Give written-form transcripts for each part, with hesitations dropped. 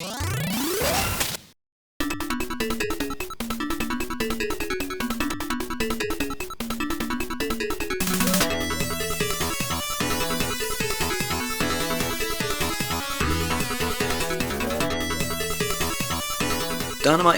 Dynamite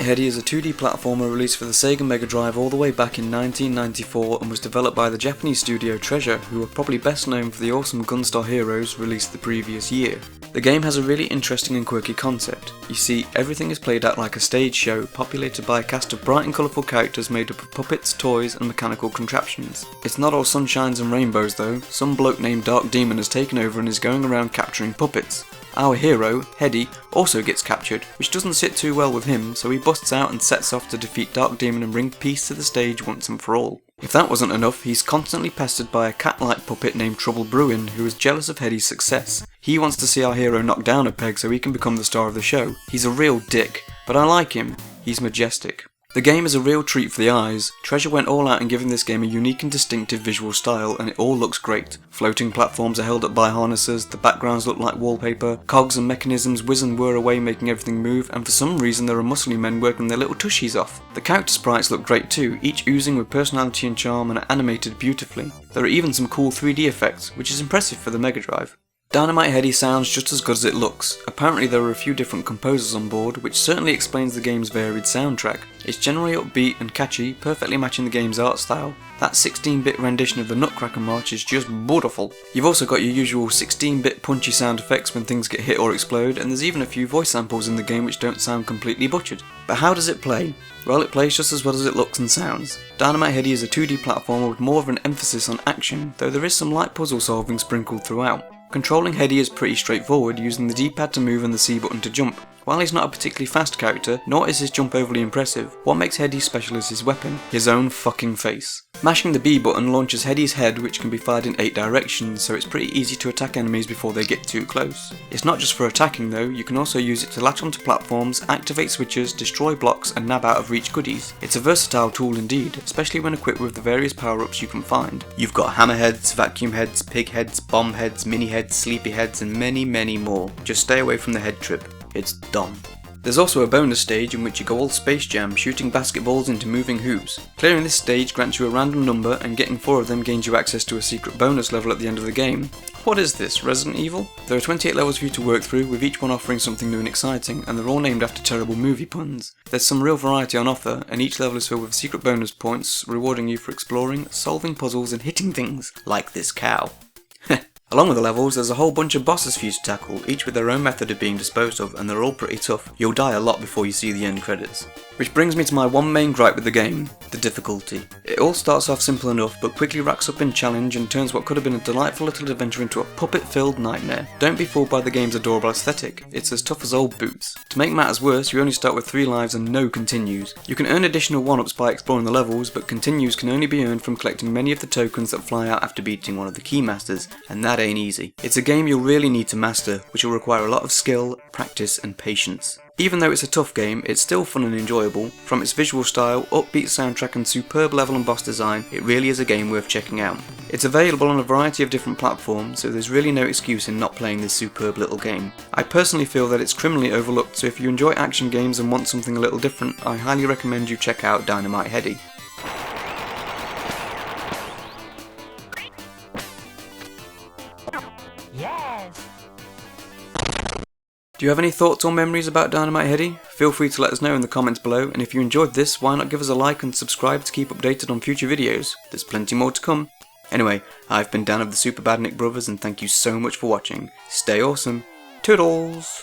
Headdy is a 2D platformer released for the Sega Mega Drive all the way back in 1994 and was developed by the Japanese studio Treasure, who are probably best known for the awesome Gunstar Heroes released the previous year. The game has a really interesting and quirky concept. You see, everything is played out like a stage show, populated by a cast of bright and colourful characters made up of puppets, toys and mechanical contraptions. It's not all sunshines and rainbows though. Some bloke named Dark Demon has taken over and is going around capturing puppets. Our hero, Headdy, also gets captured, which doesn't sit too well with him, so he busts out and sets off to defeat Dark Demon and bring peace to the stage once and for all. If that wasn't enough, he's constantly pestered by a cat-like puppet named Trouble Bruin, who is jealous of Headdy's success. He wants to see our hero knocked down a peg so he can become the star of the show. He's a real dick, but I like him. He's majestic. The game is a real treat for the eyes. Treasure went all out in giving this game a unique and distinctive visual style, and it all looks great. Floating platforms are held up by harnesses, the backgrounds look like wallpaper, cogs and mechanisms whiz and whir away making everything move, and for some reason there are muscly men working their little tushies off. The character sprites look great too, each oozing with personality and charm and are animated beautifully. There are even some cool 3D effects, which is impressive for the Mega Drive. Dynamite Headdy sounds just as good as it looks. Apparently there are a few different composers on board, which certainly explains the game's varied soundtrack. It's generally upbeat and catchy, perfectly matching the game's art style. That 16-bit rendition of the Nutcracker March is just beautiful. You've also got your usual 16-bit punchy sound effects when things get hit or explode, and there's even a few voice samples in the game which don't sound completely butchered. But how does it play? Well, it plays just as well as it looks and sounds. Dynamite Headdy is a 2D platformer with more of an emphasis on action, though there is some light puzzle solving sprinkled throughout. Controlling Headdy is pretty straightforward, using the D-pad to move and the C button to jump. While he's not a particularly fast character, nor is his jump overly impressive, what makes Headdy special is his weapon, his own fucking face. Mashing the B button launches Headdy's head, which can be fired in 8 directions, so it's pretty easy to attack enemies before they get too close. It's not just for attacking though, you can also use it to latch onto platforms, activate switches, destroy blocks and nab out of reach goodies. It's a versatile tool indeed, especially when equipped with the various power-ups you can find. You've got hammer heads, vacuum heads, pig heads, bomb heads, mini heads, sleepy heads and many more. Just stay away from the head trip. It's dumb. There's also a bonus stage in which you go all Space Jam, shooting basketballs into moving hoops. Clearing this stage grants you a random number, and getting 4 of them gains you access to a secret bonus level at the end of the game. What is this, Resident Evil? There are 28 levels for you to work through, with each one offering something new and exciting, and they're all named after terrible movie puns. There's some real variety on offer, and each level is filled with secret bonus points, rewarding you for exploring, solving puzzles and hitting things, like this cow. Along with the levels, there's a whole bunch of bosses for you to tackle, each with their own method of being disposed of, and they're all pretty tough. You'll die a lot before you see the end credits. Which brings me to my one main gripe with the game, the difficulty. It all starts off simple enough, but quickly racks up in challenge and turns what could have been a delightful little adventure into a puppet-filled nightmare. Don't be fooled by the game's adorable aesthetic, it's as tough as old boots. To make matters worse, you only start with 3 lives and no continues. You can earn additional 1-ups by exploring the levels, but continues can only be earned from collecting many of the tokens that fly out after beating one of the keymasters, and that ain't easy. It's a game you'll really need to master, which will require a lot of skill, practice and patience. Even though it's a tough game, it's still fun and enjoyable. From its visual style, upbeat soundtrack and superb level and boss design, it really is a game worth checking out. It's available on a variety of different platforms, so there's really no excuse in not playing this superb little game. I personally feel that it's criminally overlooked, so if you enjoy action games and want something a little different, I highly recommend you check out Dynamite Headdy. Yes! Do you have any thoughts or memories about Dynamite Headdy? Feel free to let us know in the comments below, and if you enjoyed this, why not give us a like and subscribe to keep updated on future videos? There's plenty more to come. Anyway, I've been Dan of the Super Badnik Brothers, and thank you so much for watching. Stay awesome. Toodles!